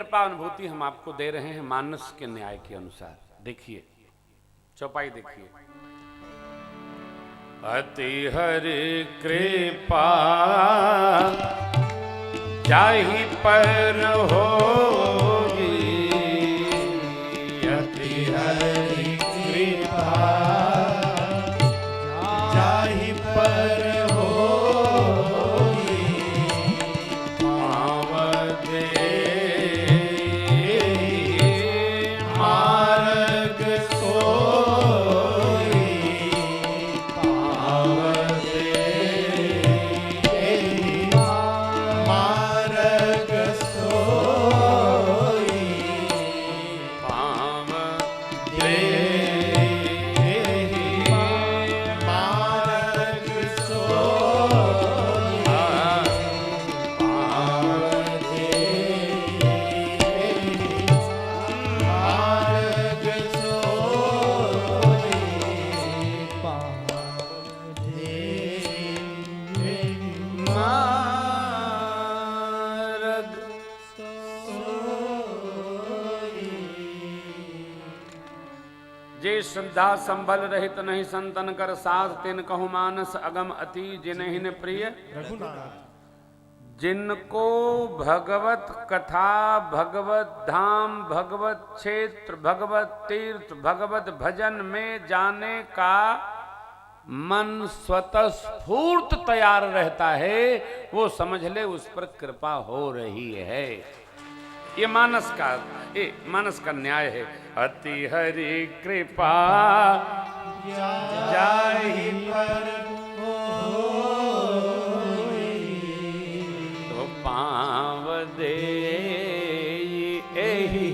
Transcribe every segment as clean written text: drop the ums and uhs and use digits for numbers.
कृपा अनुभूति हम आपको दे रहे हैं मानस के न्याय के अनुसार। देखिए चौपाई देखिए। अति हरि कृपा जाहि पर होगी, अति हरि कृपा जाहि पर होगी, पावदे मार्ग सोई, पावदे मार्ग सोई, पावदे मार्ग सोई, पावदे मार्ग सोई, मार्ग जे श्रद्धा संभल रहित नहीं संतन कर साथ, तिन कहु मानस अगम अति जिनहिन प्रिय जिनको भगवत कथा, भगवत धाम, भगवत क्षेत्र, भगवत तीर्थ, भगवत भजन में जाने का मन स्वतः स्फूर्त तैयार रहता है, वो समझ ले उस पर कृपा हो रही है। ये मानस का न्याय है। अति हरि कृपा जाहि पर होई, तो पाव दे एहि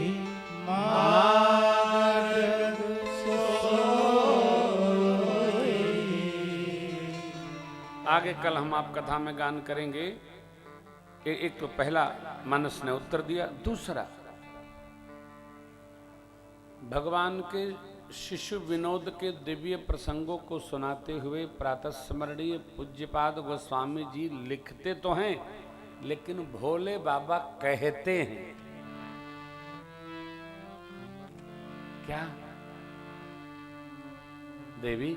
मार्ग सोई। आगे कल हम आप कथा में गान करेंगे। एक तो पहला मानस ने उत्तर दिया, दूसरा भगवान के शिशु विनोद के दिव्य प्रसंगों को सुनाते हुए प्रातः स्मरणीय पूज्यपाद गोस्वामी जी लिखते तो हैं, लेकिन भोले बाबा कहते हैं क्या? देवी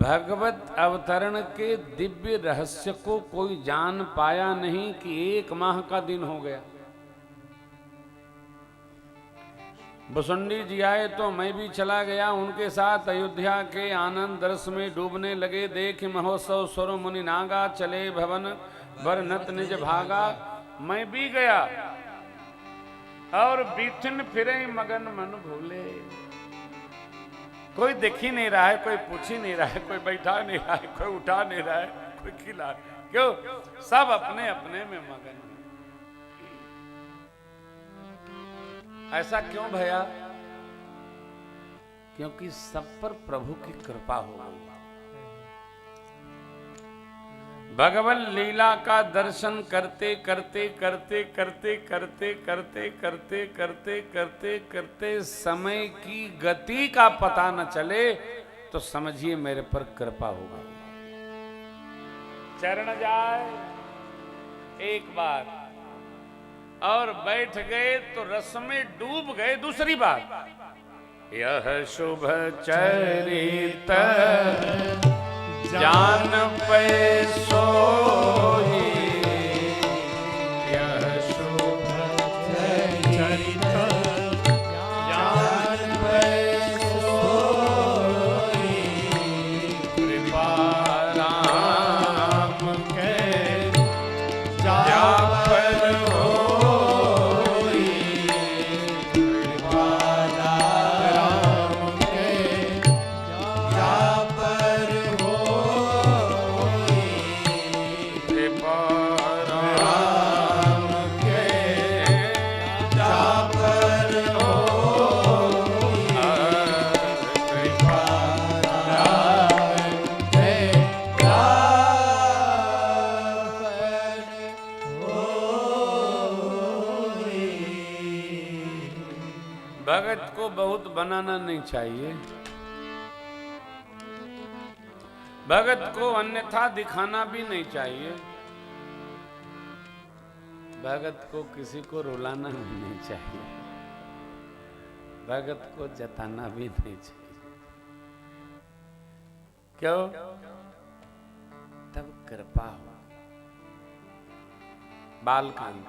भगवत अवतरण के दिव्य रहस्य को कोई जान पाया नहीं कि 1 माह का दिन हो गया। भुसुंडी जी आए तो मैं भी चला गया उनके साथ। अयोध्या के आनंद रस में डूबने लगे। देख महोत्सव सुर मुनि नागा, चले भवन बरनत निज भागा। मैं भी गया और बीथिन फिरे मगन मन भूले। कोई देख ही नहीं रहा है, कोई पूछ ही नहीं रहा है, कोई बैठा नहीं रहा है, कोई उठा नहीं रहा है, कोई खिला। क्यों? सब अपने अपने में मगन। ऐसा क्यों भैया? क्योंकि सब पर प्रभु की कृपा हो गई। भगवान लीला का दर्शन करते करते करते करते करते करते करते करते करते करते समय की गति का पता न चले तो समझिए मेरे पर कृपा होगा। चरण जाए एक बार और बैठ गए तो रस में डूब गए दूसरी बार। यह शुभ चरित जान पे सोई, यह शुभ चरित जान पे सोई, कृपा राम के जा पर होई, कृपा राम के जा पर होई, कृपा राम के जा पर होई, कृपा राम के जा भगत को बहुत बनाना नहीं चाहिए, भगत को अन्यथा दिखाना भी नहीं चाहिए। भगत को किसी को रुलाना भी नहीं चाहिए, भगत को जताना भी नहीं चाहिए। क्यों? तब कृपा हो। बालकांड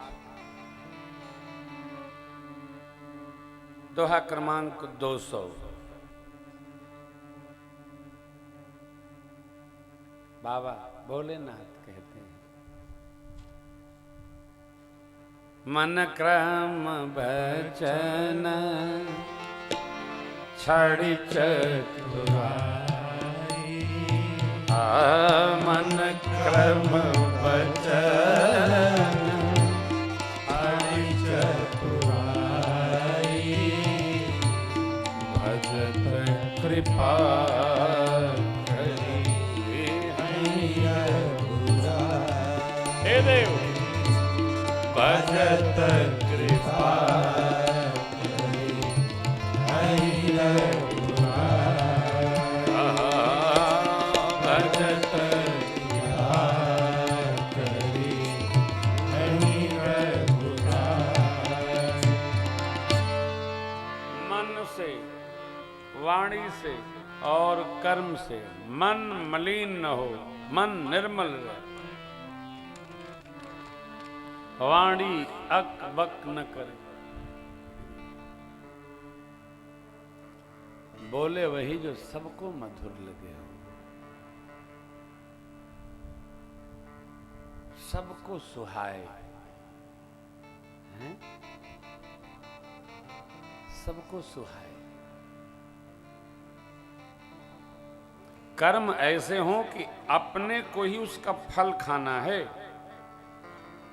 दोहा क्रमांक 200। बाबा भोलेनाथ कहते हैं, मन क्रम भजन छड़ी चतुराई, मन क्रम भजन छड़ी चतुराई, भजत कृपा देव, भजत कृपा भजत मन से, वाणी से और कर्म से मन मलिन न हो, मन निर्मल रहे, वाणी अक बक न करे, बोले वही जो सबको मधुर लगे, सबको सुहाए, हैं? सबको सुहाए। कर्म ऐसे हों कि अपने को ही उसका फल खाना है,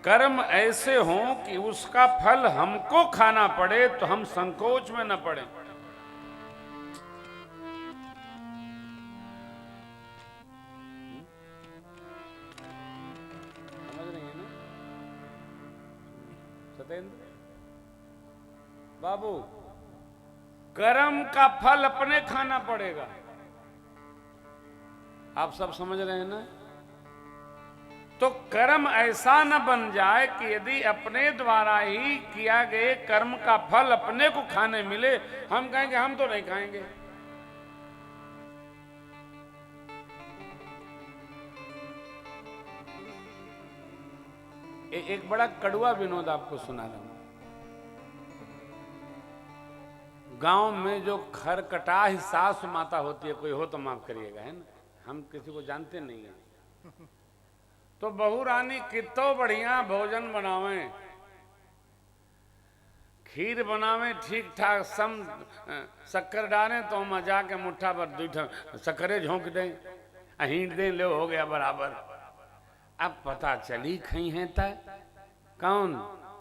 कर्म ऐसे हों कि उसका फल हमको खाना पड़े तो हम संकोच में न पड़े। समझ रही है ना सतेंद्र बाबू? कर्म का फल अपने खाना पड़ेगा। आप सब समझ रहे हैं ना? तो कर्म ऐसा न बन जाए कि यदि अपने द्वारा ही किया गए कर्म का फल अपने को खाने मिले, हम कहेंगे हम तो नहीं खाएंगे। एक बड़ा कड़वा विनोद आपको सुना रहा हूं। गांव में जो खरकटाह सासु माता होती है, कोई हो तो माफ करिएगा, है ना, हम किसी को जानते नहीं है, तो बहू रानी कितो बढ़िया भोजन बनावे, खीर बनावे ठीक ठाक, सम शक्कर डालें तो मजा के मुट्ठा पर दूठा शक्करे झोंक दें, अहींट दें, ले हो गया बराबर। अब पता चली खई है तय कौन?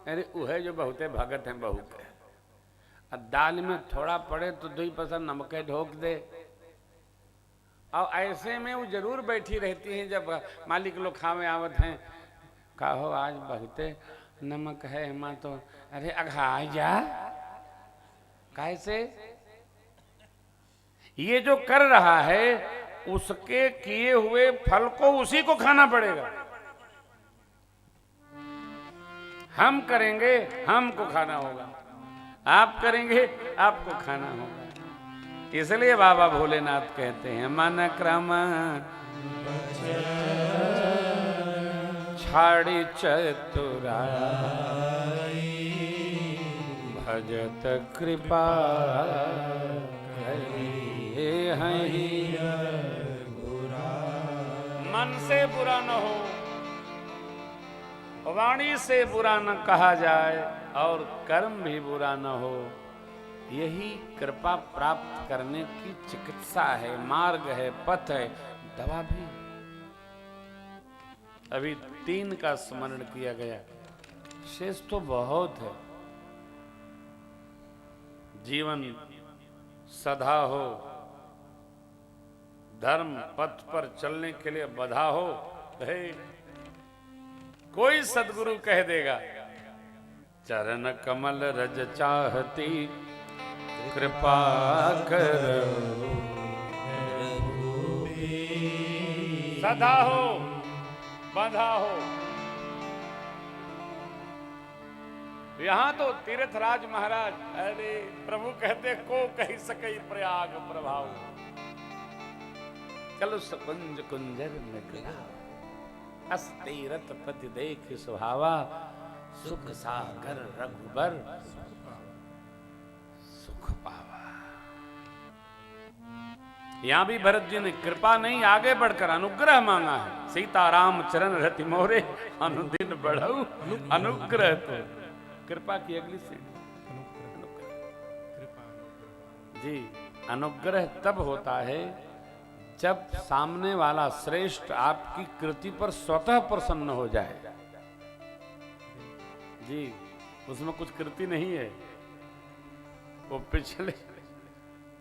अरे वह जो बहुते भगत हैं बहू के। अब दाल में थोड़ा पड़े तो 2% नमक ढोक दे, और ऐसे में वो जरूर बैठी रहती हैं जब मालिक लोग खावे आवत हैं, कहो आज बहुते नमक है माँ, तो अरे अघा जा कैसे? ये जो कर रहा है उसके किए हुए फल को उसी को खाना पड़ेगा। हम करेंगे हमको खाना होगा, आप करेंगे आपको खाना होगा। इसलिए बाबा भोलेनाथ कहते हैं, मन क्रम छाड़ी चतुराई, भजत कृपा मन से बुरा न हो, वाणी से बुरा न कहा जाए, और कर्म भी बुरा न हो। यही कृपा प्राप्त करने की चिकित्सा है, मार्ग है, पथ है, दवा भी। अभी 3 का स्मरण किया गया, शेष तो बहुत है। जीवन सदा हो, धर्म पथ पर चलने के लिए बधा हो। कोई सदगुरु कह देगा, चरण कमल रज चाहती कृपा करो, सदा हो बंधा हो। यहां तो तीर्थराज महाराज, अरे प्रभु कहते को कही सके प्रयाग प्रभाव, चलो सकुंज कुंजर में गया, अस तीरथ पति देख सुहावा, सुख सागर रघुबर सुख पावा। यहां भी भरत जी ने कृपा नहीं, आगे बढ़कर अनुग्रह मांगा है। सीताराम चरण रति मोरे, अनुदिन बढ़ऊ अनुग्रह तो। कृपा की अगली सीढ़ी जी। अनुग्रह तब होता है जब सामने वाला श्रेष्ठ आपकी कृति पर स्वतः प्रसन्न हो जाए जी। उसमें कुछ कृति नहीं है, वो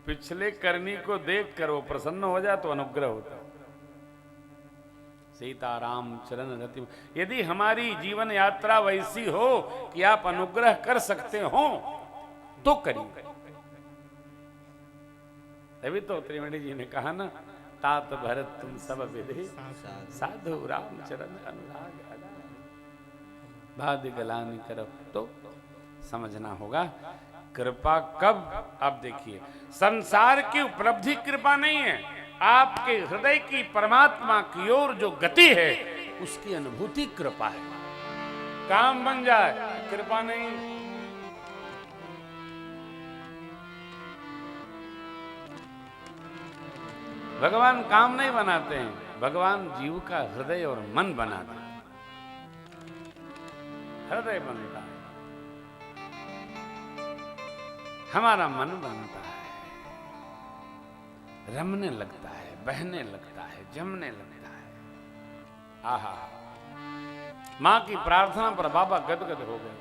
पिछले करनी को देखकर वो प्रसन्न हो जाए तो अनुग्रह होता है। सीताराम चरण रति, यदि हमारी जीवन यात्रा वैसी हो कि आप अनुग्रह कर सकते हो तो करिए। तभी तो त्रिवेणी जी ने कहा ना, तात भरत तुम सब विधि, साधु राम चरण अनुराग, भाद गलानी करब। तो समझना होगा कृपा कब। अब देखिए, संसार की उपलब्धि कृपा नहीं है, आपके हृदय की परमात्मा की ओर जो गति है उसकी अनुभूति कृपा है। काम बन जाए कृपा नहीं। भगवान काम नहीं बनाते हैं, भगवान जीव का हृदय और मन बनाते हैं। हृदय बनता है, हमारा मन बनता है, रमने लगता है, बहने लगता है, जमने लगता है। आहा, मां की प्रार्थना पर बाबा गदगद हो गए।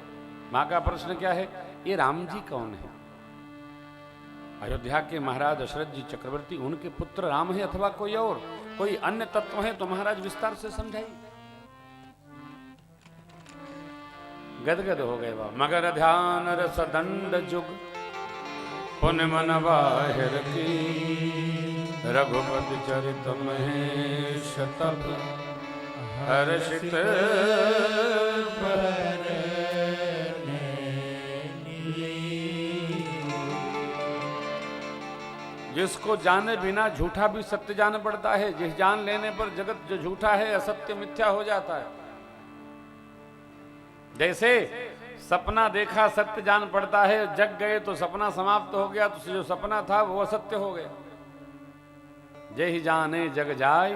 मां का प्रश्न क्या है, ये राम जी कौन है? अयोध्या के महाराज दशरथ जी चक्रवर्ती, उनके पुत्र राम है अथवा कोई और, कोई अन्य तत्व है? तो महाराज विस्तार से समझाइए। गदगद हो गए बाबा। मगर ध्यान रस दंड जुग, पुन मन बाहिर की, रघुपति चरित महेश तब हर्षित जिसको जाने बिना झूठा भी सत्य जान पड़ता है, जिस जान लेने पर जगत जो झूठा है असत्य मिथ्या हो जाता है। जैसे सपना देखा सत्य जान पड़ता है, जग गए तो सपना समाप्त हो गया, तो जो सपना था वो असत्य हो गया। जय ही जाने जग जाय,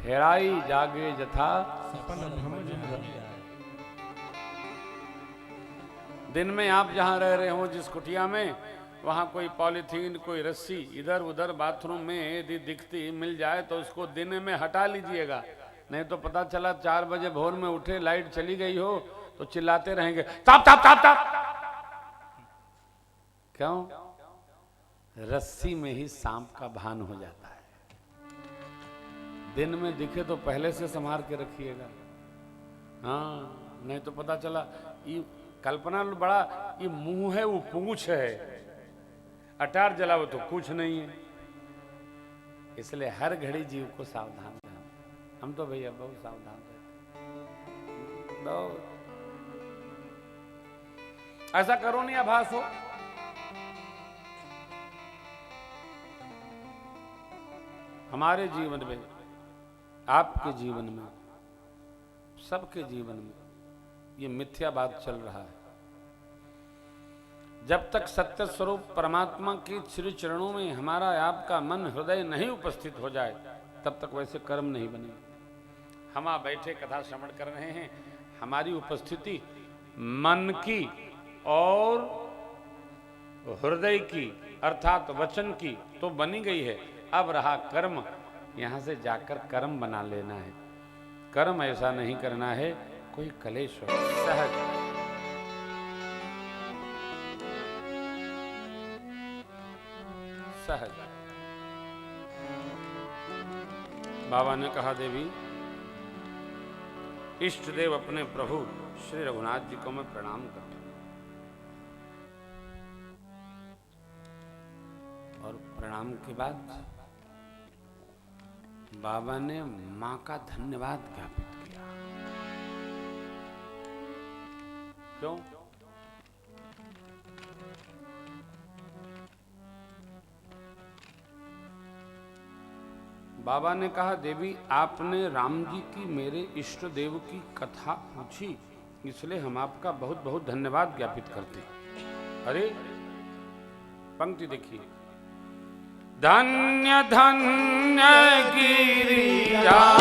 हेराई जागे जथा दिन में आप जहां रह रहे हो जिस कुटिया में, वहां कोई पॉलीथीन, कोई रस्सी इधर उधर बाथरूम में यदि दिखती मिल जाए तो उसको दिन में हटा लीजिएगा, नहीं तो पता चला 4 बजे भोर में उठे, लाइट चली गई हो तो चिल्लाते रहेंगे ताप ताप ताप ताप। क्यों? रस्सी में ही सांप का भान हो जाता है। दिन में दिखे तो पहले से संभाल के रखिएगा, हाँ, नहीं तो पता चला ये कल्पना बड़ा, ये मुंह है वो पूंछ है, अटार जलाओ तो कुछ नहीं है। इसलिए हर घड़ी जीव को सावधान रहना। हम तो भैया बहुत सावधान रहते, बहुत। ऐसा करो नहीं आभास हो। हमारे जीवन में, आपके जीवन में, सबके जीवन में ये मिथ्या बात चल रहा है। जब तक सत्य स्वरूप परमात्मा के श्री चरणों में हमारा आपका मन हृदय नहीं उपस्थित हो जाए, तब तक वैसे कर्म नहीं बने। हम आप बैठे कथा श्रवण कर रहे हैं, हमारी उपस्थिति मन की और हृदय की अर्थात वचन की तो बनी गई है। अब रहा कर्म, यहां से जाकर कर्म बना लेना है। कर्म ऐसा नहीं करना है कोई कलेश हो, सहज। सहज। बाबा ने कहा, देवी इष्ट देव अपने प्रभु श्री रघुनाथ जी को मैं प्रणाम करता हूं, और प्रणाम के बाद बाबा ने मां का धन्यवाद ज्ञापित किया। क्यों? बाबा ने कहा देवी आपने राम जी की मेरे इष्ट देव की कथा पूछी, इसलिए हम आपका बहुत बहुत धन्यवाद ज्ञापित करते हैं। अरे पंक्ति देखिए, धन्य धन्य गिरिराज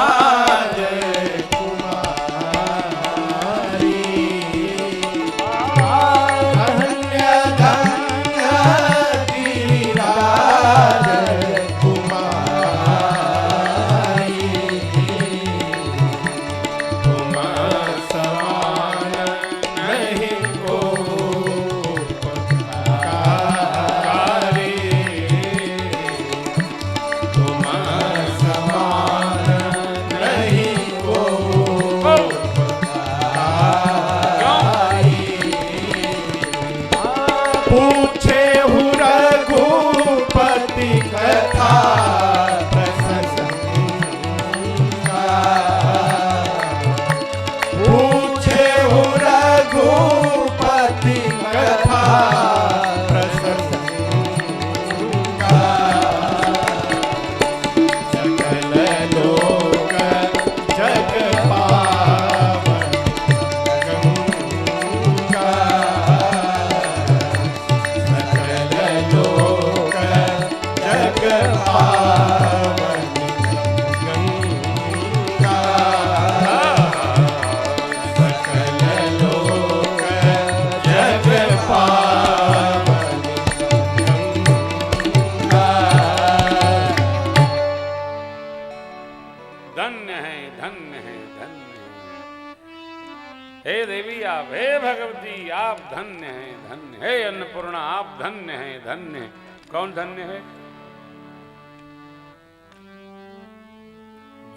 धन्य है, धन्य है अन्नपूर्णा, आप धन्य हैं, धन्य है। कौन धन्य है?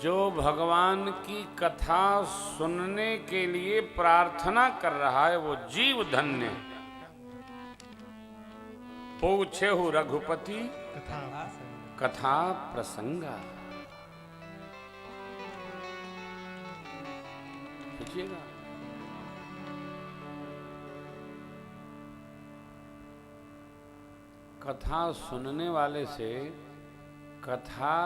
जो भगवान की कथा सुनने के लिए प्रार्थना कर रहा है वो जीव धन्य है। पूछे हो रघुपति कथा प्रसंगा, पूछिएगा। कथा सुनने वाले से कथा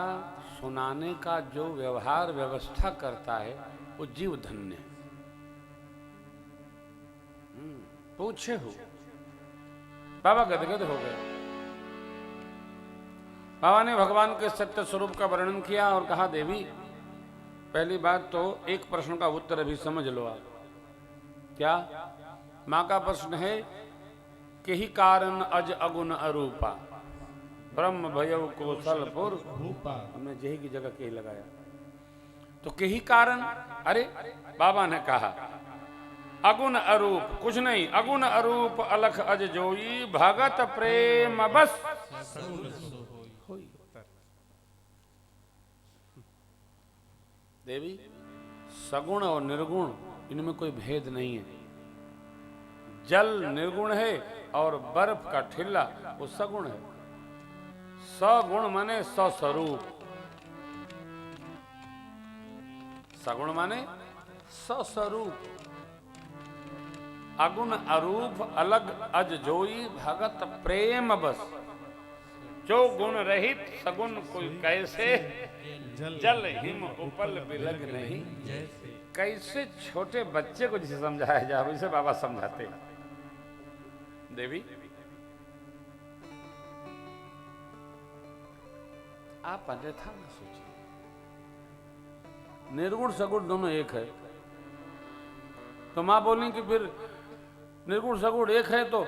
सुनाने का जो व्यवहार व्यवस्था करता है वो जीव धन्य है। पूछे हो, बाबा गदगद हो गए। बाबा ने भगवान के सत्य स्वरूप का वर्णन किया और कहा देवी पहली बात तो एक प्रश्न का उत्तर अभी समझ लो आप। क्या? माँ का प्रश्न है कि ही कारण अज अगुण अरूपा ब्रह्म भयव कौशलपुर रूपा। हमने जही की जगह के ही लगाया तो के ही कारण। अरे बाबा ने कहा अगुण अरूप कुछ नहीं, अगुण अरूप अलख अज जोई भगत प्रेम बस। देवी सगुण और निर्गुण इनमें कोई भेद नहीं है। जल निर्गुण है और बर्फ का ठिल्ला वो सगुण है। सगुण माने स्वस्वरूप, सगुण माने स्वस्वरूप। अगुण अरूप अलग अज जोई भगत प्रेम बस। जो गुण रहित सगुण कोई कैसे जल हिम उपल बिलग नहीं। कैसे छोटे बच्चे को जिसे समझाया जाए वैसे बाबा समझाते। देवी आप अन्यथा न सोचिए, निर्गुण सगुण दोनों एक है। तो मां बोली कि फिर निर्गुण सगुण एक है तो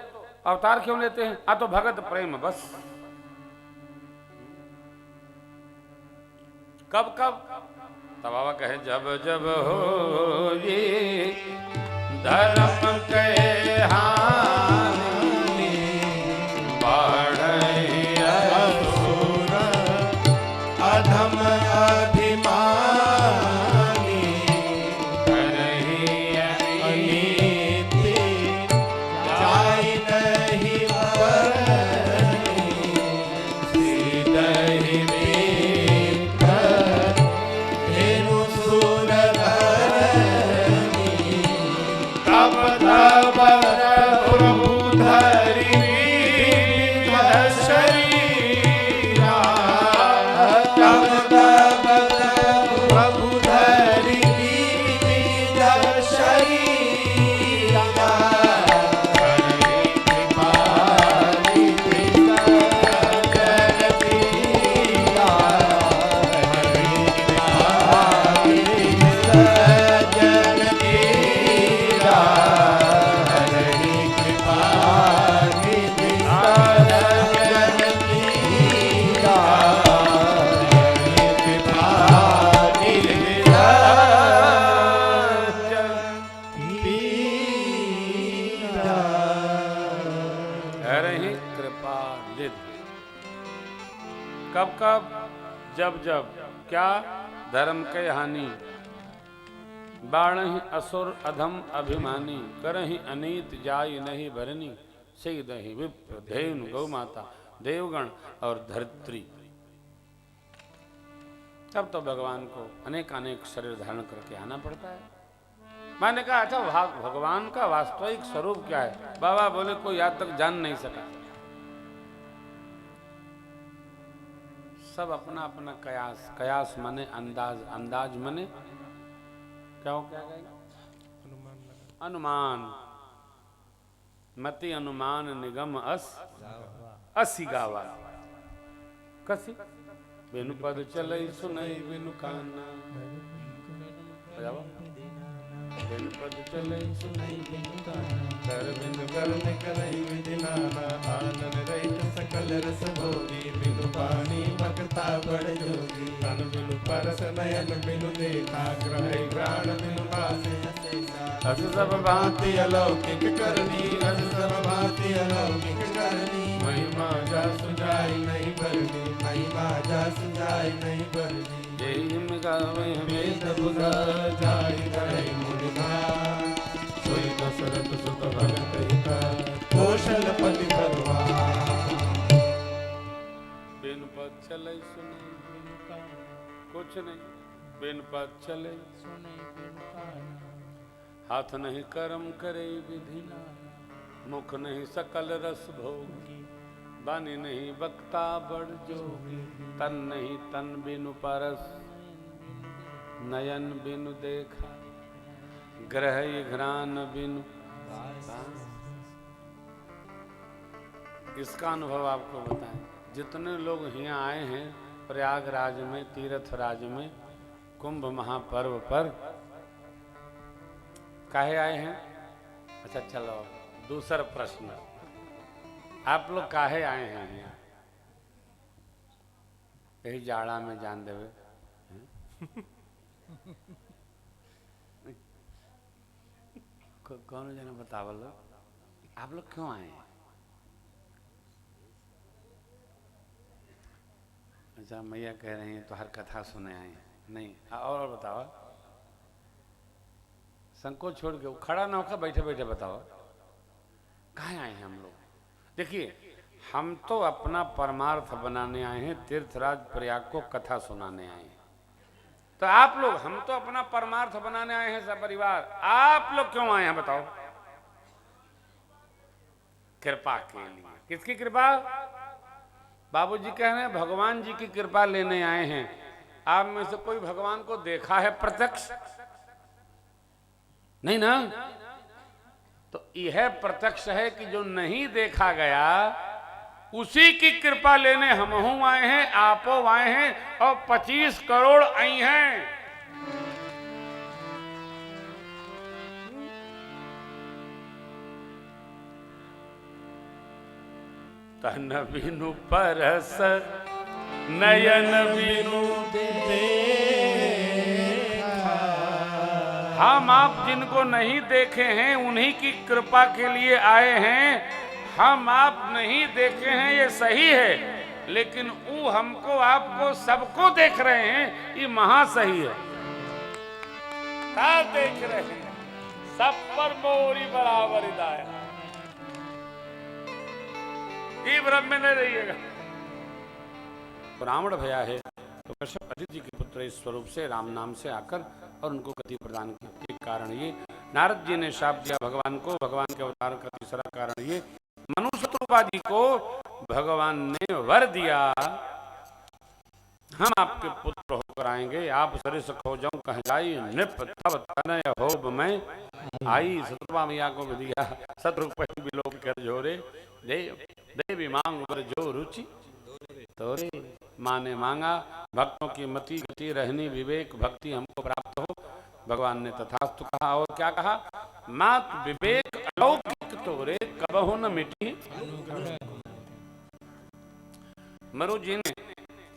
अवतार क्यों लेते हैं? आ तो भगत प्रेम बस। कब कब? तब बाबा कहे जब जब हो ये धर्म के हानि बढ़े असुर अधम अभिमानी करहि अनीति जाय नहीं बरनी सीधहि मित्र धेनु सुर धरनी तब तब करहि कृपा निधि। कब कब? जब जब क्या? धर्म के हानि, बाणहि असुर अधम अभिमानी, करहि अनीत जाय नहीं भरनी, से दही विप्र धेनु गौ माता देवगण और धरित्री। तब तो भगवान को अनेक अनेक शरीर धारण करके आना पड़ता है। मैंने कहा अच्छा भगवान का वास्तविक स्वरूप क्या है? बाबा बोले कोई आज तक जान नहीं सका। सब अपना अपना कयास, कयास माने अंदाज, अंदाज माने क्या हो, क्या कहेंगे? अनुमान। मति अनुमान निगम असी गावा कसी, बिनु पद चलई सुनई बिनु काना, बिनु पद चलई सुनई बिनु काना, कर बिनु करन करई विधि नाना, आनन रहित सकल रस भोगी, बिनु पानी भक्ता बड़ जोगी, तन बिनु परस नयन बिनु देखा, ग्रह प्राण बिनु पासे अस सब भांति अलौकिक करनी, अस सब भांति अलौकिक करनी, महिमा जा सुजाई नहीं बरनी, महिमा जा सुजाई नहीं बरनी, जय हिम गावे वेद बुझा जाय करे मुनिमान, सोई दशरथ सुत भगत हिता, कौशलपति भगवान। बिन पद चले सुने बिनु काना, कुछ नहीं बिन पद चले सुने बिनु काना, हाथ नहीं कर्म करे विधि नाना, मुख नहीं सकल रस भोगी, बानी नहीं बक्ता बड़ जोगी, तन नहीं तन बिनु परस, नयन बिनु देखा, ग्रह घ्राण बिनु। इसका अनुभव आपको बताएं। जितने लोग यहाँ आए हैं प्रयागराज में, तीर्थ राज में, कुंभ महापर्व पर काहे आए हैं? अच्छा चलो दूसरा प्रश्न, आप लोग काहे आए हैं यहाँ? यही जाड़ा में जान देवे कौन जना बतावल आप लोग क्यों आए हैं? अच्छा मैया कह रही हैं तो हर कथा सुने आए हैं। नहीं और बताओ, संकोच छोड़ के खड़ा ना होकर बैठे बैठे बताओ कहाँ आए हैं हम लोग? देखिए हम तो अपना परमार्थ बनाने आए हैं, तीर्थराज प्रयाग को कथा सुनाने आए हैं। तो आप लोग, हम तो अपना परमार्थ बनाने आए हैं सब परिवार, आप लोग क्यों आए हैं बताओ? कृपा के लिए। किसकी कृपा? बाबूजी कह रहे हैं भगवान जी की कृपा लेने आए हैं। आप में से कोई भगवान को देखा है प्रत्यक्ष? नहीं ना? तो यह प्रत्यक्ष है कि जो नहीं देखा गया उसी की कृपा लेने हमहू आए हैं, आपो आए हैं और 25 करोड़ आई हैं। तन बिनु परस नयन बिनु देखा। हम आप जिनको नहीं देखे हैं उन्हीं की कृपा के लिए आए हैं। हम आप नहीं देखे हैं ये सही है, लेकिन वो हमको आपको सबको देख रहे हैं, ये महा सही है। क्या देख रहे हैं? सब पर मोरी बराबर दाया। ये भ्रम में नहीं रहिएगा। ब्राह्मण भया है तो कश्यप अदिति के पुत्र इस स्वरूप से राम नाम से आकर और उनको गति प्रदान की। एक कारण ये नारद जी ने शाप दिया भगवान को, भगवान के अवतार का तीसरा कारण ये मनुष्य को भगवान ने वर दिया, हम आपके पुत्र होकर आएंगे। आप सरिस खोजों कह जाई, निप तब तनय होब मैं आई। शत्रुपा मैया को दिया शत्रु विलोक कर जोरे, देवी मांग वर जो रुचि तोरे। माँ ने मांगा भक्तों की मति गति रहनी विवेक भक्ति हमको प्राप्त हो। भगवान ने तथास्तु कहा और क्या कहा? मात विवेक अलौकिक तोरे कबहु न मिटी। मरु जी ने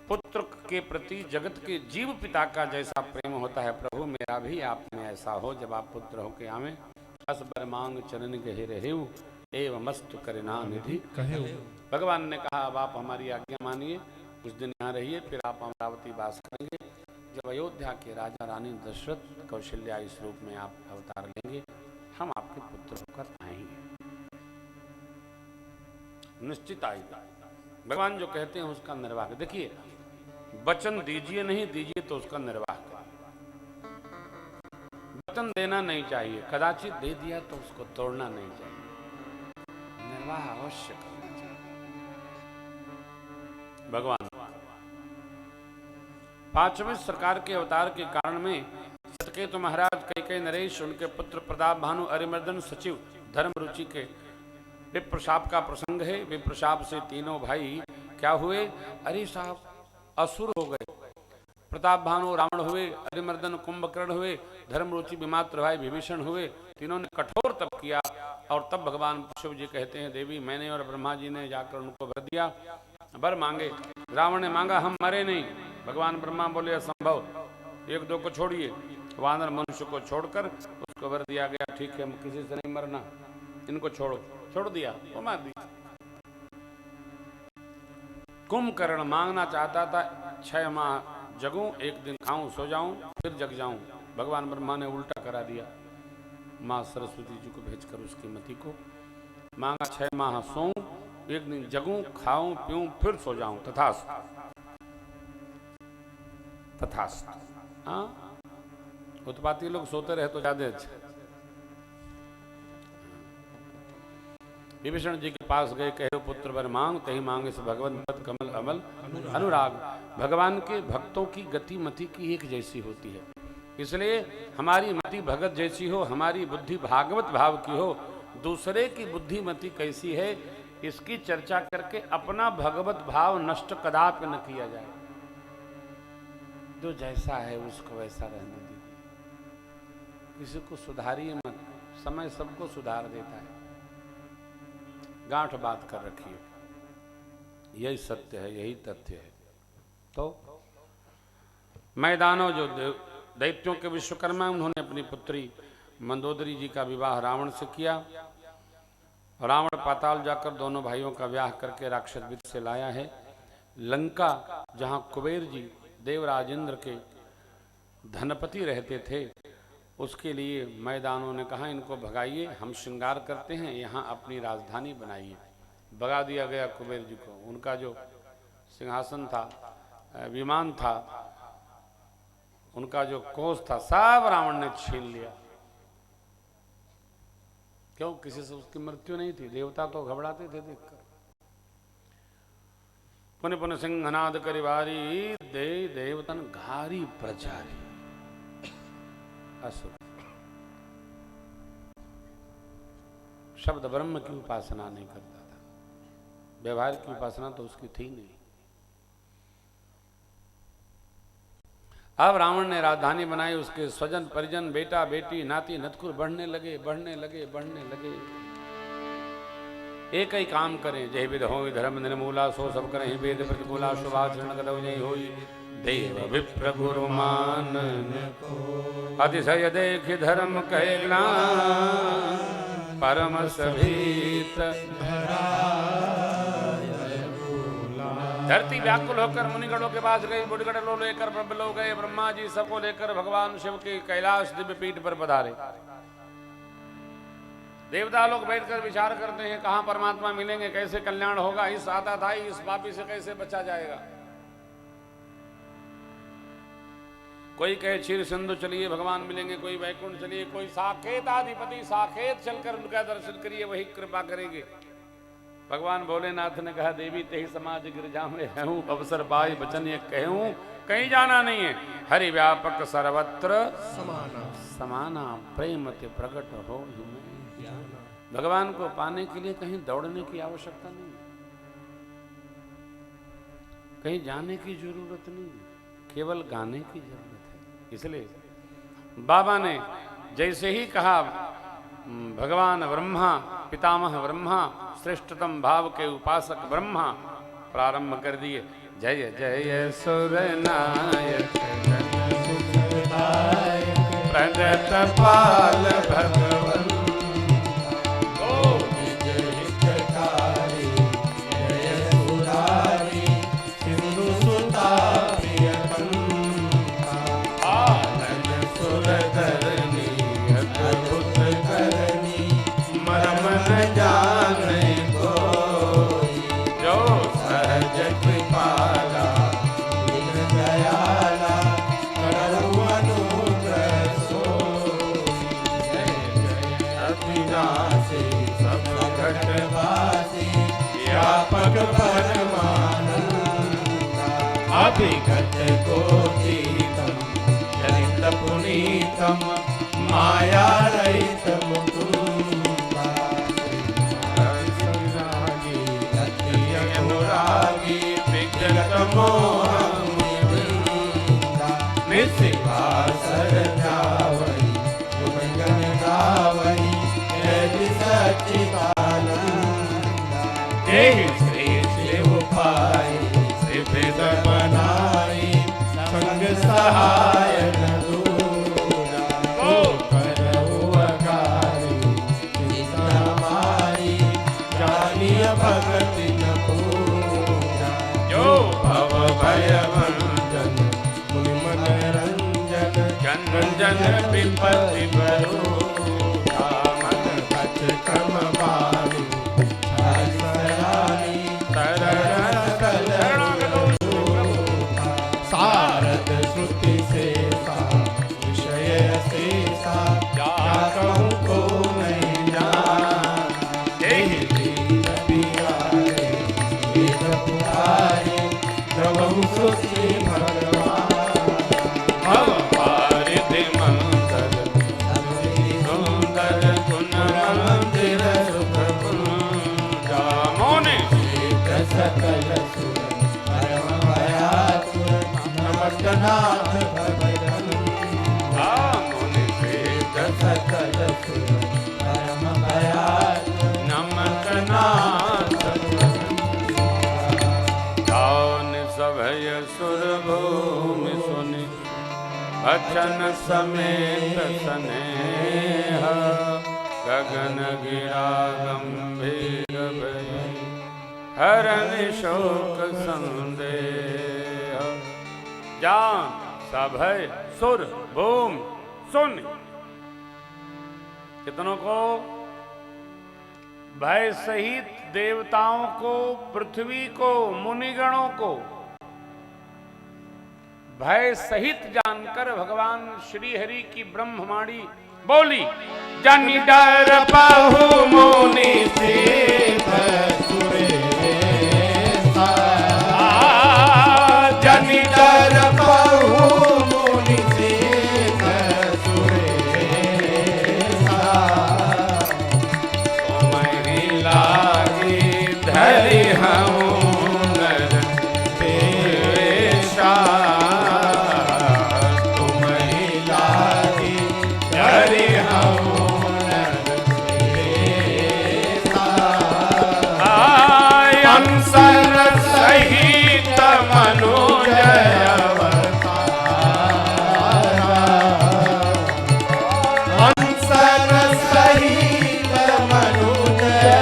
पुत्र के प्रति जगत के जीव पिता का जैसा प्रेम होता है, प्रभु मेरा भी आप में ऐसा हो। जब आप पुत्र होके आवे, अस बर मांग चरण गहे रहेऊ, एवमस्तु करुणानिधि कहे। भगवान ने कहा अब आप हमारी आज्ञा मानिए, कुछ दिन यहाँ रहिए, फिर आप अमरावती वास करेंगे। जब अयोध्या के राजा रानी दशरथ कौशल्या इस रूप में आप अवतार लेंगे, हम आपके पुत्र होकर आएंगे, निश्चित आएगा। भगवान जो कहते हैं उसका निर्वाह। देखिए, वचन दीजिए, नहीं दीजिए तो उसका निर्वाह करें। वचन देना नहीं चाहिए, कदाचित दे दिया तो उसको तोड़ना नहीं चाहिए, निर्वाह अवश्य करना चाहिए। भगवान पांचवें सरकार के अवतार के कारण में सतकेतु महाराज, कैकेयी नरेश, उनके पुत्र प्रताप भानु, अरिमर्दन, सचिव, धर्म रुचि के विप्रशाप का प्रसंग है। विप्रशाप से तीनों भाई क्या हुए? अरे साहब, असुर हो गए। प्रताप भानु रावण हुए, अरिमर्दन कुंभकर्ण हुए, धर्मरुचि विमात्र भाई विभीषण हुए। तीनों ने कठोर तप किया और तब भगवान शिव जी कहते हैं, देवी मैंने और ब्रह्मा जी ने जाकर उनको वर दिया, वर मांगे। रावण ने मांगा, हम मरे नहीं। भगवान ब्रह्मा बोले, असंभव, एक दो को छोड़िए। वानर मनुष्य को छोड़कर उसको वर दिया गया, ठीक है किसी से नहीं मरना, इनको छोड़ो। छोड़ दिया, वो मार दिया। कुंभकर्ण मांगना चाहता था, 6 माह जगूं, एक दिन खाऊं सो जाऊं फिर जग जाऊं। भगवान ब्रह्मा ने उल्टा करा दिया। माँ सरस्वती जी को भेजकर उसकी मति को मांगा, 6 माह सोऊं, एक दिन जगूं, खाऊं पीऊं फिर सो जाऊं। तथास्तु, तथास्तु। हाँ, उत्पाती लोग सोते रहे तो ज्यादा अच्छा। विभीषण जी के पास गए, कहे पुत्र वर मांग, तही मांगे से भगवंत पद कमल अमल अनुराग। भगवान के भक्तों की गति मति की एक जैसी होती है, इसलिए हमारी मति भगत जैसी हो, हमारी बुद्धि भागवत भाव की हो। दूसरे की बुद्धि मति कैसी है इसकी चर्चा करके अपना भगवत भाव नष्ट कदापि न किया जाए। जो जैसा है उसको वैसा रहने दीजिए, किसी को सुधारिए मत, समय सबको सुधार देता है। गांठ बात कर रखिए, यही सत्य है, यही तथ्य है। तो मैदानों जो दैत्यों के विश्वकर्मा, उन्होंने अपनी पुत्री मंदोदरी जी का विवाह रावण से किया। रावण पाताल जाकर दोनों भाइयों का ब्याह करके राक्षस वित्त से लाया है। लंका, जहां कुबेर जी देवराज इंद्र के धनपति रहते थे, उसके लिए मैदानों ने कहा इनको भगाइए, हम श्रृंगार करते हैं, यहाँ अपनी राजधानी बनाइए। भगा दिया गया कुबेर जी को। उनका जो सिंहासन था, विमान था, उनका जो कोष था, सब रावण ने छीन लिया। क्यों? किसी से उसकी मृत्यु नहीं थी। देवता तो घबराते थे देखकर। पुनः पुनः सिंहनाद करिवारी, दे देवतन घारी प्रचारी। असुर शब्द ब्रह्म की उपासना नहीं करता था, व्यवहार की उपासना तो उसकी थी नहीं। अब रावण ने राजधानी बनाई, उसके स्वजन परिजन, बेटा बेटी, नाती नतकुर बढ़ने लगे, बढ़ने लगे, बढ़ने लगे। एक ही काम करें, जय विध हो धर्म निर्मूला, सो सब करें वेद प्रतिकूला, शुभाचरण गदव जय होई। देव विप्र गुरु मानन को, अतिशय देख धर्म कहे ग्लान, परम सभीत धरती व्याकुल होकर मुनिगणों के पास गई। बुढ़गढ़ लो लेकर ब्रह्म लो गए, ब्रह्मा जी सबको लेकर भगवान शिव के कैलाश दिव्य पीठ पर पधारे। देवता लोग बैठकर विचार करते हैं कहां परमात्मा मिलेंगे, कैसे कल्याण होगा, इस आता था इस पापी से कैसे बचा जाएगा। कोई कहे क्षीर सिंधु चलिए भगवान मिलेंगे, कोई वैकुंठ चलिए, कोई साकेत आधिपति साकेत चलकर उनका दर्शन करिए, वही कृपा करेंगे। भगवान भोलेनाथ ने कहा देवी तेहि समाज गिरजा में रहूं, अवसर पाए वचन ये कहूं, कहीं जाना नहीं है। हरि व्यापक सर्वत्र समाना, समाना प्रेम ते प्रकट हो। भगवान को पाने के लिए कहीं दौड़ने की आवश्यकता नहीं, कहीं जाने की जरूरत नहीं, केवल गाने की जरूरत है। इसलिए बाबा ने जैसे ही कहा भगवान ब्रह्मा, पितामह ब्रह्मा, श्रेष्ठतम भाव के उपासक ब्रह्मा, प्रारंभ कर दिए जय जय सुर नायक प्रगत पाल भगवन, व्यापक परमानंद अभिगत कोटितम चरित पुनीतम माया रहित मुकुंद मुरारी विगत मोहम निशिभासर जावई गुणगन गावई यदि सच्चिदानंद श्री शिव पाई श्री वेद बनाई संग सहाय दूरा करउकारी हमारी जानिय भगति न पूरा जो भव भय भंजन मुनि मन रंजन जन जन विपत्ति बरो मन बच क्रम बारी सारद श्रुति से विषय से क्या कहूँ को नहीं जान वेद पुकारे प्रभु श्रुति भगवान भव पारिधि मंतर सुंदर गुण मंदिर सुख जामोने सकल सुर परम भयातुर नमस्कनाथ भगवन् मुनि श्रेष्ठ सकल सुर परम भयातुर नमस्कनाथ दान सभय सुर भूमि सुनि अचन समेत स्नेह गगन गिरा गंभीर भय हरण शोक संदेह जान सभय सुर भूम सुन कितनों को भय सहित देवताओं को पृथ्वी को मुनिगणों को भय सहित जानकर भगवान श्री हरि की ब्रह्मवाणी बोली जनि डर पाहु मुनि से जनि डर पाहु मुनि से तुम्हारी लागी धरि हम नर पेशा तुम्हारी लागी धरि हम नर पेशा अंसर सहित मनोजय अंसर सहित मनोजय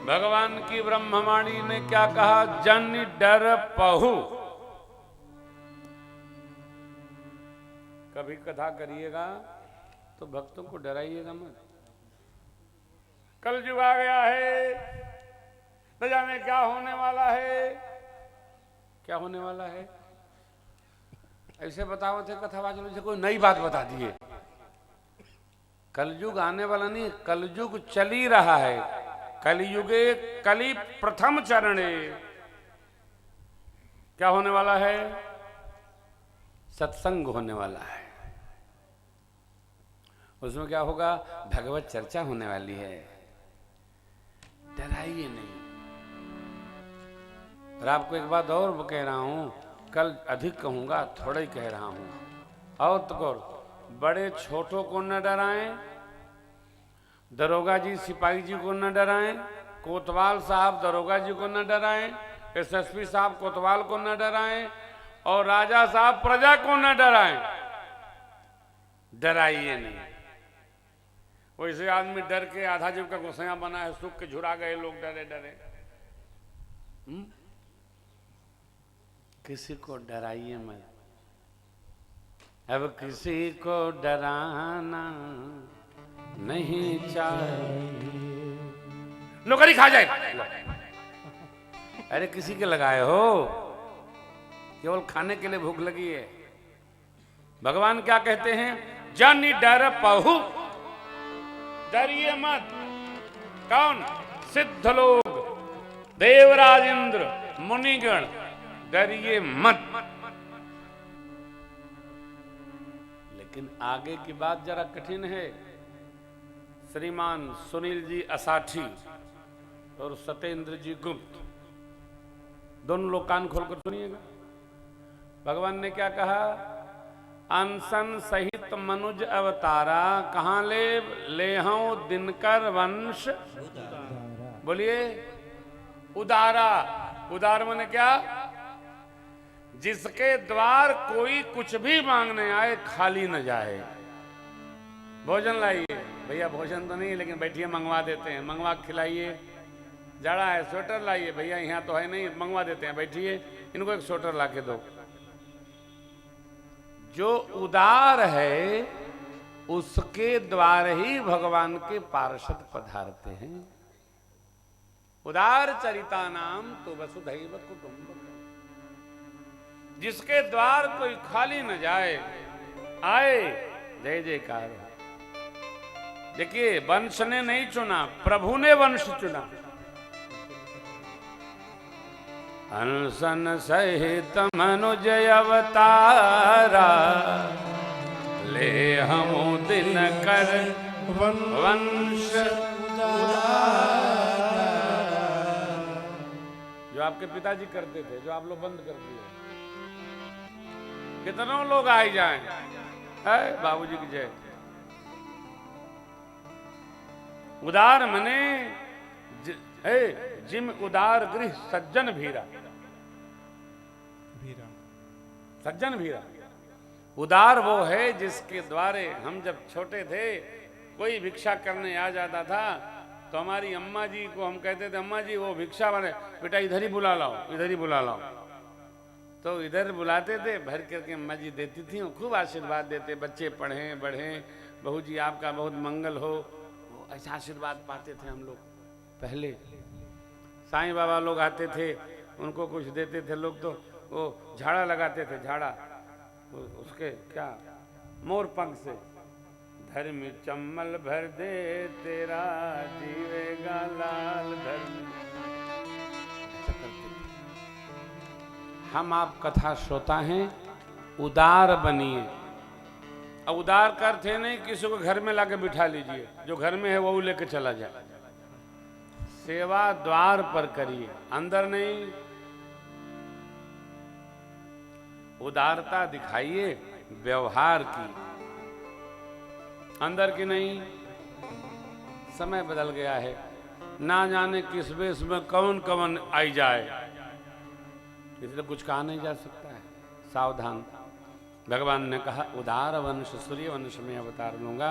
भगवान की ब्रह्मवाणी ने क्या कहा जन डर पहु कभी कथा करिएगा तो भक्तों को डराइएगा मत कल युग आ गया है न जाने क्या होने वाला है क्या होने वाला है ऐसे बताओ थे कथावाचकों से कोई नई बात बता दिए कलयुग आने वाला नहीं कलयुग चल ही रहा है कलियुगे कली प्रथम चरणे क्या होने वाला है सत्संग होने वाला है उसमें क्या होगा भगवत चर्चा होने वाली है डराइए नहीं और आपको एक बात और कह रहा हूं कल अधिक कहूंगा थोड़ा ही कह रहा हूं और तो बड़े छोटों को न डराएं दरोगा जी सिपाही जी को न डराएं कोतवाल साहब दरोगा जी को न डराएं एसएसपी साहब कोतवाल को न डराएं और राजा साहब प्रजा को न डराएं डराइए नहीं वैसे आदमी डर के आधा जीव का गोसैया बना है, सुख के झुरा गए लोग डरे डरे। किसी को डराइए मत, अब किसी को डराना नहीं चाहिए। नौकरी खा जाए। अरे किसी के लगाए हो, केवल खाने के लिए भूख लगी है। भगवान क्या कहते हैं? जानी डर पहु, डरिए मत। कौन? सिद्ध लोग, देवराज इंद्र, मुनिगण, डरिए मत। लेकिन आगे की बात जरा कठिन है। श्रीमान सुनील जी असाठी और सत्येंद्र जी गुप्त, दोनों लोग कान खोलकर सुनिएगा। भगवान ने क्या कहा? अनसन सहित मनुज अवतारा, कहां ले हूं दिनकर वंश। बोलिए उदारा। उदार माने क्या? जिसके द्वार कोई कुछ भी मांगने आए खाली न जाए। भोजन लाइए भैया, भोजन तो नहीं लेकिन बैठिए मंगवा देते हैं, मंगवा खिलाइए। जाड़ा है स्वेटर लाइए भैया, यहाँ तो है नहीं, मंगवा देते हैं, बैठिए इनको एक स्वेटर ला के दो। जो उदार है उसके द्वार ही भगवान के पार्षद पधारते हैं। उदार चरिता नाम तो वसुधैव कुटुंबकम। जिसके द्वार कोई खाली न जाए, आए जय जयकार। देखिए वंश ने नहीं चुना, प्रभु ने वंश चुना। अनसन सहित मनुज अवतारा, ले हम दिन कर वंश। जो आपके पिताजी करते थे, जो आप लोग बंद कर दिए। कितनों लोग आए जाएं, है बाबूजी की जय। उदार मने जिम उदार गृह सज्जन भीरा। सज्जन भीरा उदार वो है जिसके द्वारे हम जब छोटे थे कोई भिक्षा करने आ जाता था तो हमारी अम्मा जी को हम कहते थे, अम्मा जी वो भिक्षा वाले बेटा इधर ही बुला लाओ, इधर ही बुला लाओ। तो इधर बुलाते थे, भर करके अम्मा जी देती थी, खूब आशीर्वाद देते, बच्चे पढ़ें बढ़ें, बहू जी आपका बहुत मंगल हो, ऐसा आशीर्वाद पाते थे हम लोग। पहले साईं बाबा लोग आते थे, उनको कुछ देते थे लोग, तो वो झाड़ा लगाते थे, झाड़ा उसके क्या मोर पंख से, धर्म चम्मल भर दे तेरा जीवेगा लाल धर्म। हम आप कथा श्रोता हैं, उदार बनिए। अब उदार का अर्थ है नहीं किसी को घर में लाके बिठा लीजिए, जो घर में है वो लेके चला जाए। सेवा द्वार पर करिए, अंदर नहीं। उदारता दिखाइए व्यवहार की, अंदर की नहीं। समय बदल गया है, ना जाने किस वेश में कौन कौन आई जाए, इसलिए कुछ कहा नहीं जा सकता है। सावधान। भगवान ने कहा उदार वंश सूर्य वंश में अवतार लूंगा।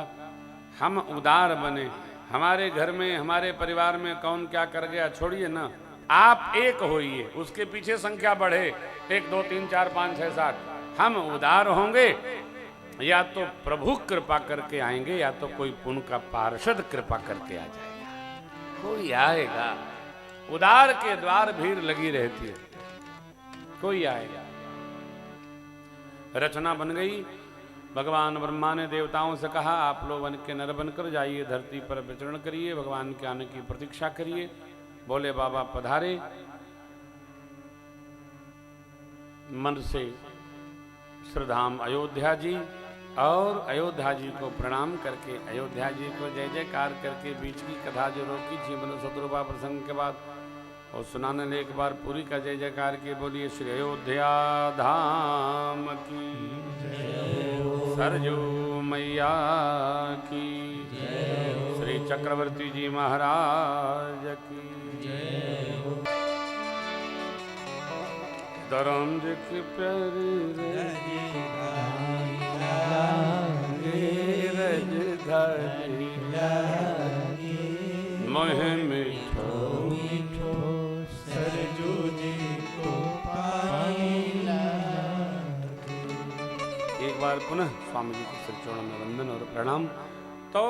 हम उदार बने, हमारे घर में हमारे परिवार में कौन क्या कर गया छोड़िए ना, आप एक होइए, उसके पीछे संख्या बढ़े, 1 2 3 4 5 6 7। हम उदार होंगे, या तो प्रभु कृपा करके आएंगे या तो कोई पुण्य का पार्षद कृपा करके आ जाएगा, कोई आएगा। उदार के द्वार भीड़ लगी रहती है, कोई आएगा। रचना बन गई। भगवान ब्रह्मा ने देवताओं से कहा आप लोग बन के नर बनकर जाइए, धरती पर विचरण करिए, भगवान के आने की प्रतीक्षा करिए। बोले बाबा पधारे। मन से श्रीधाम अयोध्या जी, और अयोध्या जी को प्रणाम करके अयोध्या जी को जय जयकार करके बीच की कथा जो रोकी थी मतलब शत्रुपा प्रसंग के बाद और सुनाने ने एक बार पूरी का जय जयकार के बोलिए श्री अयोध्या धाम की सरजू मैया की, श्री चक्रवर्ती जी महाराज की धर्म की प्यारी ब्रज धारी मोह मीठो मीठो सरजू जी को पाइला। एक बार पुनः स्वामी जी के सिर चरणों में वंदन और प्रणाम। तो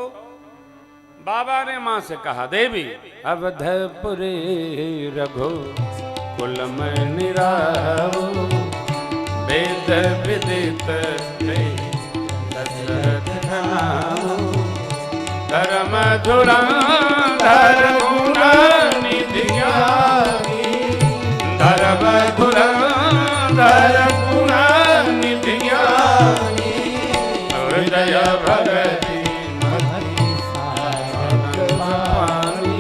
बाबा ने मां से कहा, देवी अवधपुरी रघु कुल में निराहो, वेद विदित दशरथ नामो, धर्म धुरंधर गुण निधिया, धर्म धुरंधर गुण निधिया, हृदय भगति मति सारंग पानी,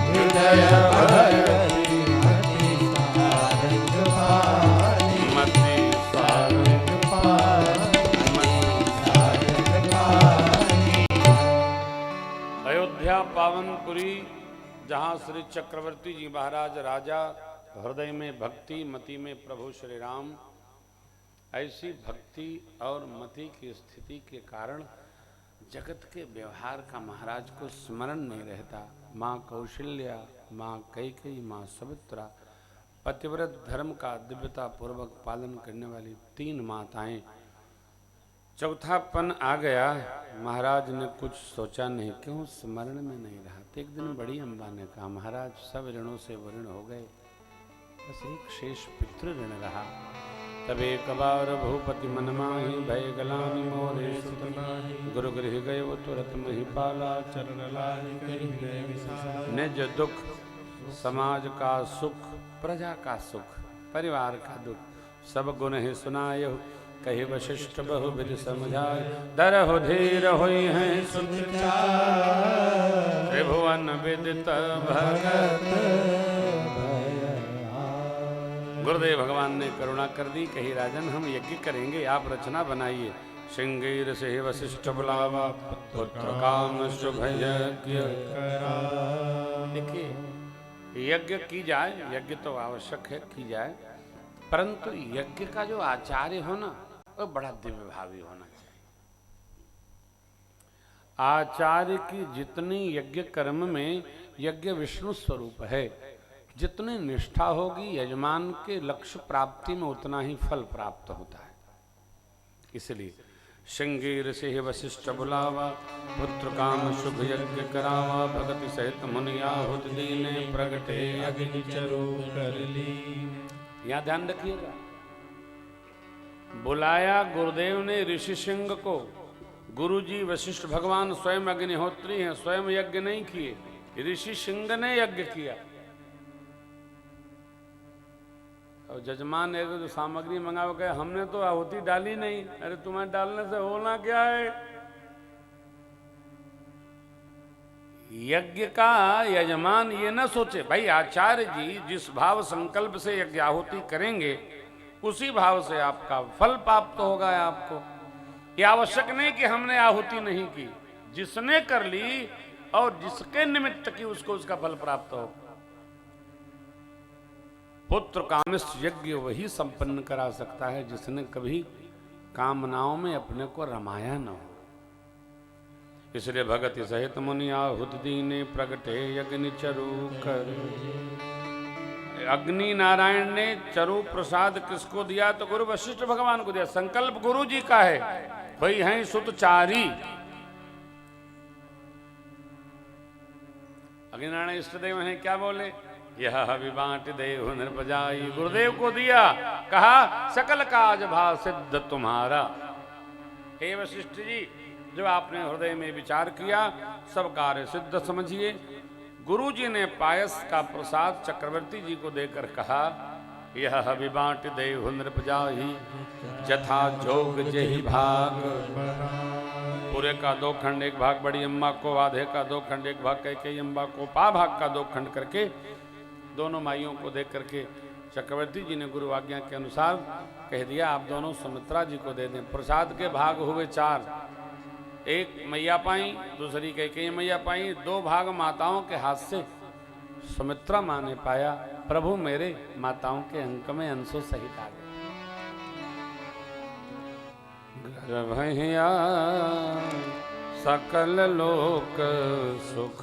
हृदय भगति मति सारंग पानी, मति सारंग पानी। अयोध्या पावनपुरी, जहाँ श्री चक्रवर्ती जी महाराज राजा, हृदय में भक्ति, मति में प्रभु श्री राम, ऐसी भक्ति और मति की स्थिति के कारण जगत के व्यवहार का महाराज को स्मरण नहीं रहता। माँ कौशल्या, माँ कैकेयी, माँ सुमित्रा, पतिव्रत धर्म का दिव्यता पूर्वक पालन करने वाली 3 माताएं, चौथापन आ गया। महाराज ने कुछ सोचा नहीं, क्यों स्मरण में नहीं रहा। तो एक दिन बड़ी अम्बा ने कहा, महाराज सब ऋणों से वर्ण हो गए, बस एक शेष पितृ ऋण रहा। तब एक बार भूपति मन माही, भय गलानि मोरे सुत नाहि, गुरु गृह गए वो तुरत महिपाला, चरण लाहि करि गए विशाला। निज दुख समाज का सुख, प्रजा का सुख, परिवार का दुख, सब गुण ही सुनायो, कही वशिष्ठ बहुविध समझाए, दरहु धीर हुई हैं सुत चार, त्रिभुवन विदित भगत। गुरुदेव भगवान ने करुणा कर दी, कही राजन हम यज्ञ करेंगे, आप रचना बनाइए। श्रृंगेर से वशिष्ठ बुलावा, पुत्र काम शुभ यज्ञ। देखिए यज्ञ की जाए, यज्ञ तो आवश्यक है, की जाए, परंतु यज्ञ का जो आचार्य हो ना, वो बड़ा दिव्य भावी होना चाहिए। आचार्य की जितनी यज्ञ कर्म में यज्ञ विष्णु स्वरूप है, जितनी निष्ठा होगी यजमान के लक्ष्य प्राप्ति में उतना ही फल प्राप्त होता है। इसलिए श्रृंगेर से वशिष्ठ बुलावा, पुत्र काम शुभ यज्ञ करावा, भगति सहित मुनि आहुति दीने, प्रगटे अग्नि चरु कर ली। यहाँ ध्यान रखिएगा, बुलाया गुरुदेव ने ऋषि सिंह को। गुरुजी वशिष्ठ भगवान स्वयं अग्निहोत्री हैं, स्वयं यज्ञ नहीं किए, ऋषि सिंह ने यज्ञ किया। और जजमान ने जो सामग्री मंगाओ, कहे हमने तो आहुति डाली नहीं। अरे तुम्हें डालने से होना क्या है? यज्ञ का यजमान ये न सोचे, भाई आचार्य जी जिस भाव संकल्प से यज्ञ आहुति करेंगे उसी भाव से आपका फल प्राप्त होगा। आपको ये आवश्यक नहीं कि हमने आहुति नहीं की, जिसने कर ली और जिसके निमित्त की उसको उसका फल प्राप्त हो। पुत्र कामिष्ठ यज्ञ वही संपन्न करा सकता है जिसने कभी कामनाओं में अपने को रमाया न हो। इसलिए भगति सहित मुनि आहुति दीने, प्रगटे अग्नि चरु कर। अग्नि नारायण ने चरु प्रसाद किसको दिया? तो गुरु वशिष्ठ भगवान को दिया। संकल्प गुरु जी का है, भाई हैं सुतचारी। अग्निनारायण इष्टदेव हैं, क्या बोले? यह विबांट देव नृपजाई। गुरुदेव को दिया, कहा सकल काज भा सिद्ध तुम्हारा। हे वशिष्ठ जी, जो आपने हृदय में विचार किया सब कार्य सिद्ध समझिए। गुरु जी ने पायस का प्रसाद चक्रवर्ती जी को देकर कहा, यह विबांट देव नृपजाई, जथा जोग जेहि भाग। पूरे का 2 खंड, 1 भाग बड़ी अम्मा को, आधे का 2 खंड, 1 भाग कैकेयी अम्मा को, पा भाग का 2 खंड करके दोनों माइयों को देख करके चक्रवर्ती जी ने गुरु आज्ञा के अनुसार कह दिया, आप दोनों सुमित्रा जी को दे दें। प्रसाद के भाग हुए 4, 1 मैया पाई, दूसरी कैकेयी मैया पाई, 2 भाग माताओं के हाथ से सुमित्रा माँ ने पाया। प्रभु मेरे माताओं के अंक में अंशों सहित आ गए। भैया सकल लोक सुख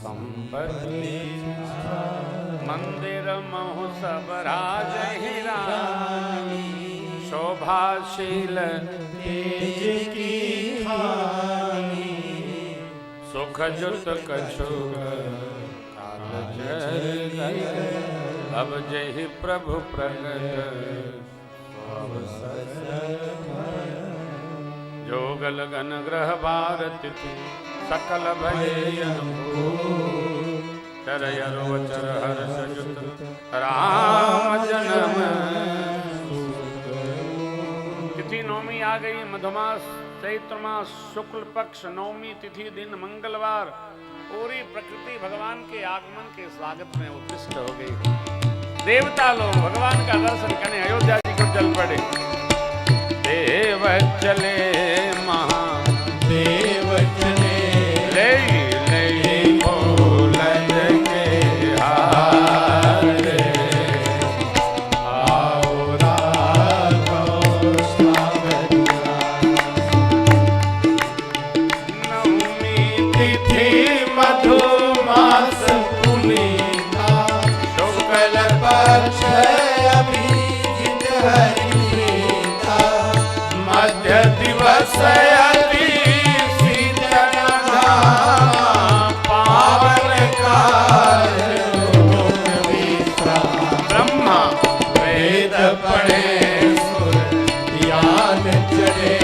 संपत्ति मंदिर महु सब राज ही रानी शोभाशील तेज की खानी सुख जुत कछु काल जय अब जय प्रभु प्रगट जोगल गन ग्रह भारत सकल भय चरय रोचर हर्ष जुत राम जन्म तिथि नवमी आ गई। मधुमास चैत्र मास शुक्ल पक्ष नवमी तिथि दिन मंगलवार पूरी प्रकृति भगवान के आगमन के स्वागत में उत्कृष्ट हो गई। देवता लोग भगवान का दर्शन करने अयोध्या जी को चल पड़े। देव चले महादेव चले ले बोलन के हारे आओ राघव स्वागत नवमी तिथि मधुमास पुनीता शुक्ल पक्ष अभिजित हरिप्रीता मध्य दिवस अति शीतल पावन काल ब्रह्मा वेद पढ़े सुर ज्ञान चढ़े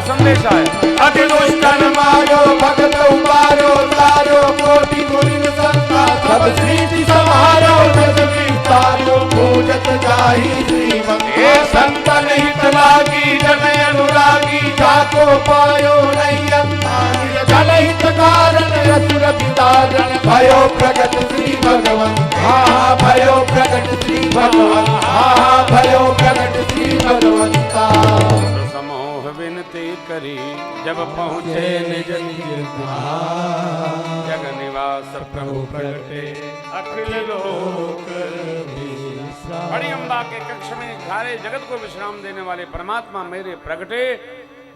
संदेश है। अति दुष्टन मारो भगत उबारो तारो कोटि गुण संता सब सृष्टि समारो जस विस्तारो पूजत जाहि श्रीमंत हे संतन हित लागी जन अनुरागी जाको पायो नहीं अंतानि जन हित कारण असुर पितारण भयो प्रगट श्री भगवन् भयो प्रगट श्री भगवन् भयो प्रगट श्री भगवन्ता विनती करी जब पहुँचे निज जग निवास प्रभु प्रगटे अखिल लोक बड़ी अम्बा के कक्ष में सारे जगत को विश्राम देने वाले परमात्मा मेरे प्रगटे।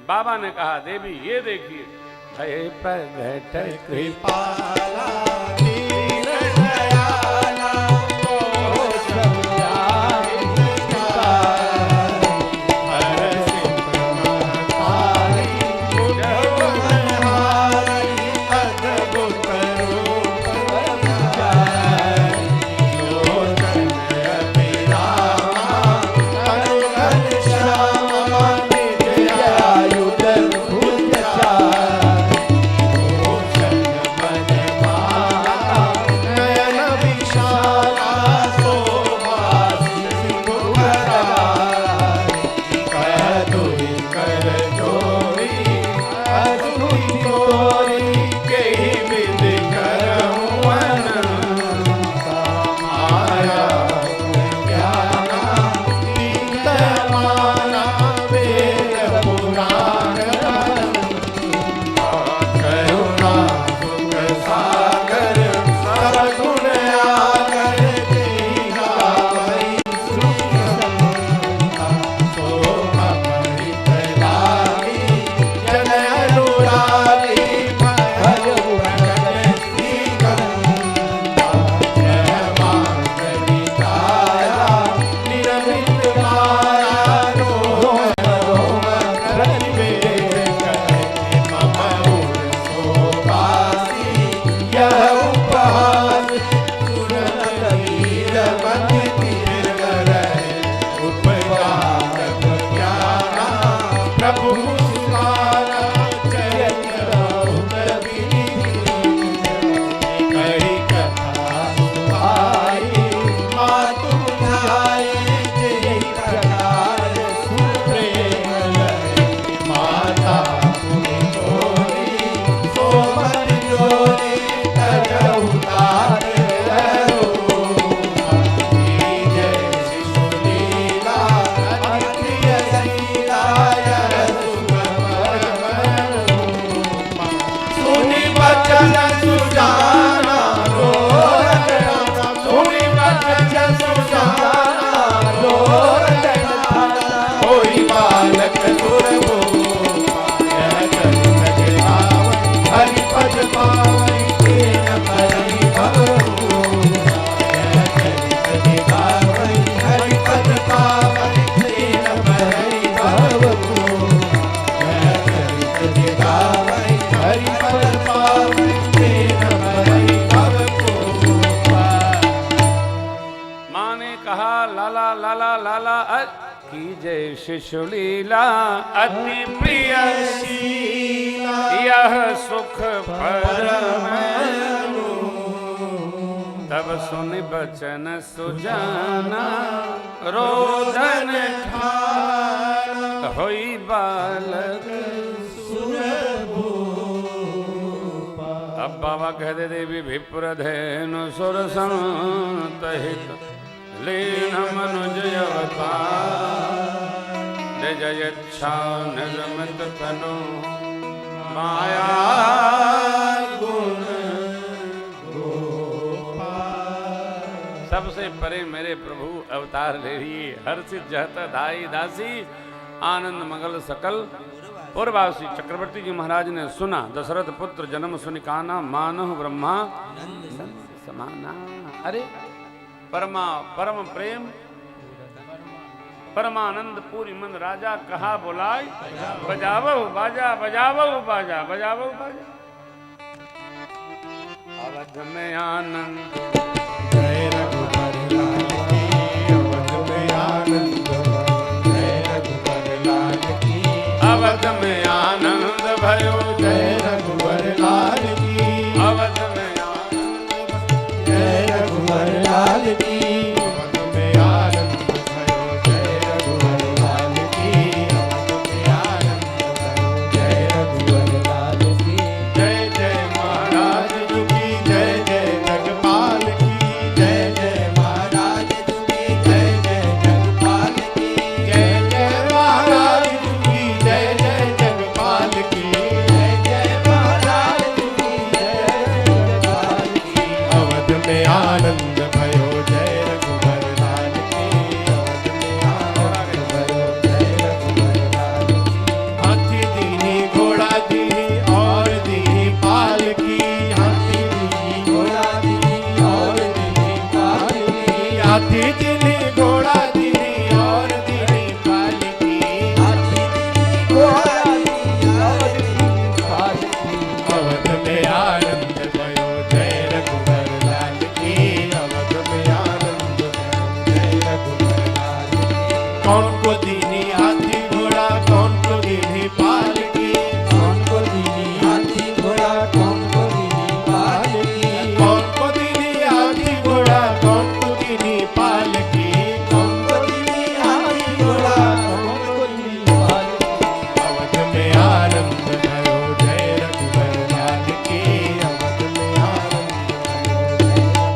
बाबा ने कहा देवी ये देखिए भय प्रगट कृपाला की जय शिशुलीला अति प्रिय शीला यह सुख परम तब सुन बचन सुजाना रोदन होई बालक। अब बाबा कहते देवी विप्र धेनु सुर संतहित लीन मनुज अवतार जयच्छा निर्मित तनु माया गुण सबसे परे मेरे प्रभु अवतार ले लिए हर्षित जहत धाई दासी आनंद मंगल सकल। पूर्ववासी चक्रवर्ती जी महाराज ने सुना दशरथ पुत्र जन्म सुनिकाना मानव ब्रह्मा समाना। अरे परम प्रेम परमानंद पूरी मन राजा कहा बोलाय बजावो बाजा बजावो बाजा बजावो बाजा। अवध में आनंद जय रघुबर लाल की अवध में आनंद जय रघुबर लाल की अवध में आनंद भयो जय रघुबर लाल की अवध में आनंद जय रघुबर लाल की अवध में आनंद भयो जय रघुबर लाल की अवध में आनंद भयो जय रघुबर लाल की जय जय महाराज जी की जय जय जगपाल की जय जय महाराज जी की जय जय जगपाल की जय जय महाराज जी की जय जय जगपाल की जय जय महाराज जी की जय जगपाल की अवध में आनंद भयो जय रघुबर लाल की अवध में आनंद भयो जय रघुबर लाल की हाथी दीनी घोड़ा दीनी और दीनी पाल की हाथी दीनी घोड़ा दीनी और दीनी पाल की हाथी दीनी घोड़ा दीनी और दीनी पाल की हाथी दीनी घोड़ा दीनी और दीनी पाल की अवध में आनंद भयो जय रघुबर लाल की अवध में आनंद भयो जय रघुबर लाल की कौन को दीनी हाथी घोड़ा कौन को दीनी पाल की कौन को दीनी हाथी घोड़ा कौन को दीनी पाल की कौन को दीनी हाथी घोड़ा कौन को दीनी पाल की कौन को दीनी हाथी घोड़ा कौन को दीनी पाल की अवध में आनंद भयो जय रघुबर लाल की अवध में आनंद भयो जय रघुबर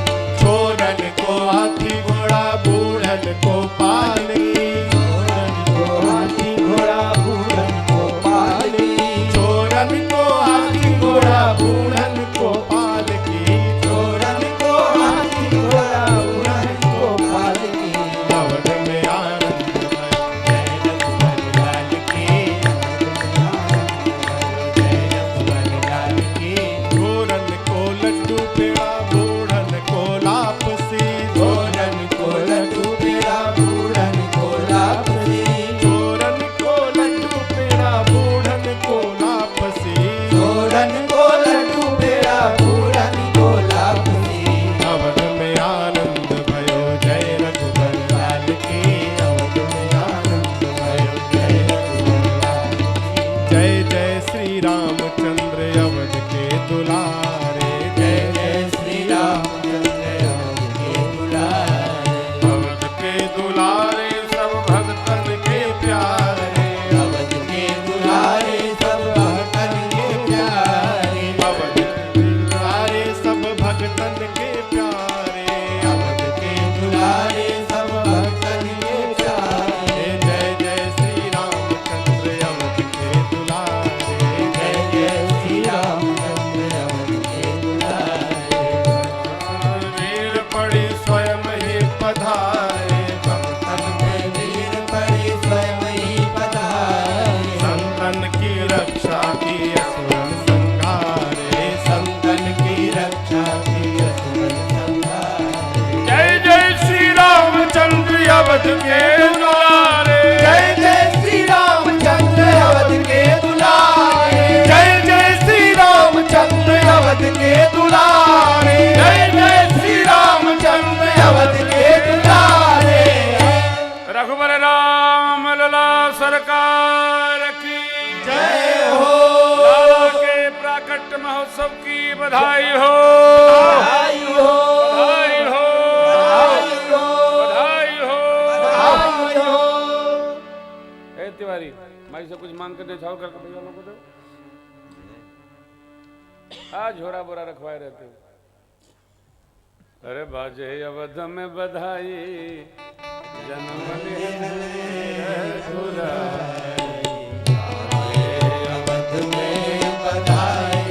लाल की छोरन को हाथी घोड़ा बूढ़न को पाल की छोरन को हाथी घोड़ा राम लला सरकार की जय हो। लाला के प्राकट्य महोत्सव की बधाई हो, बधाई हो, बधाई हो, बधाई हो, बधाई हो, बधाई हो। ए तिवारी माई से कुछ मांग कर दे, छाओ करके भैया लोगों को दो। आज झोरा बोरा रखवाए रहते हो। अरे बाजे अवध में बधाई, जन्म अवध में बधाई,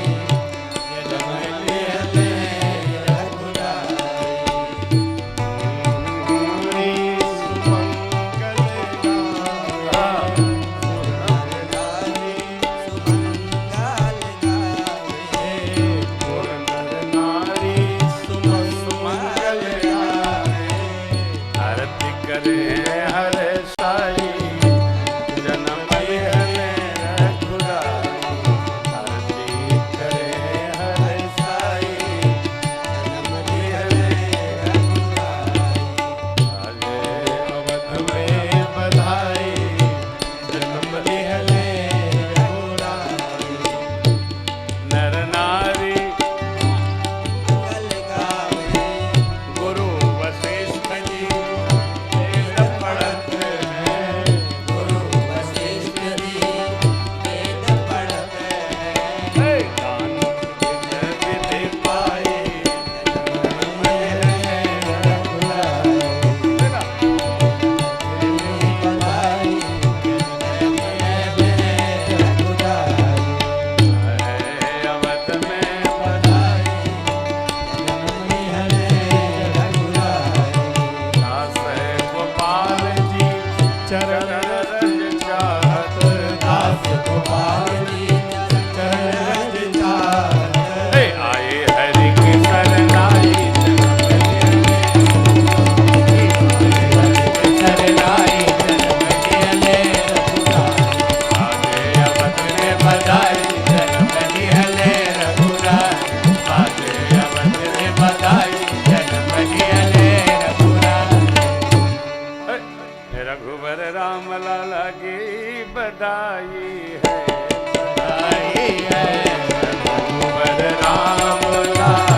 रघुवर राम लाला की बधाई है, बधाई है, रघुवर राम लाला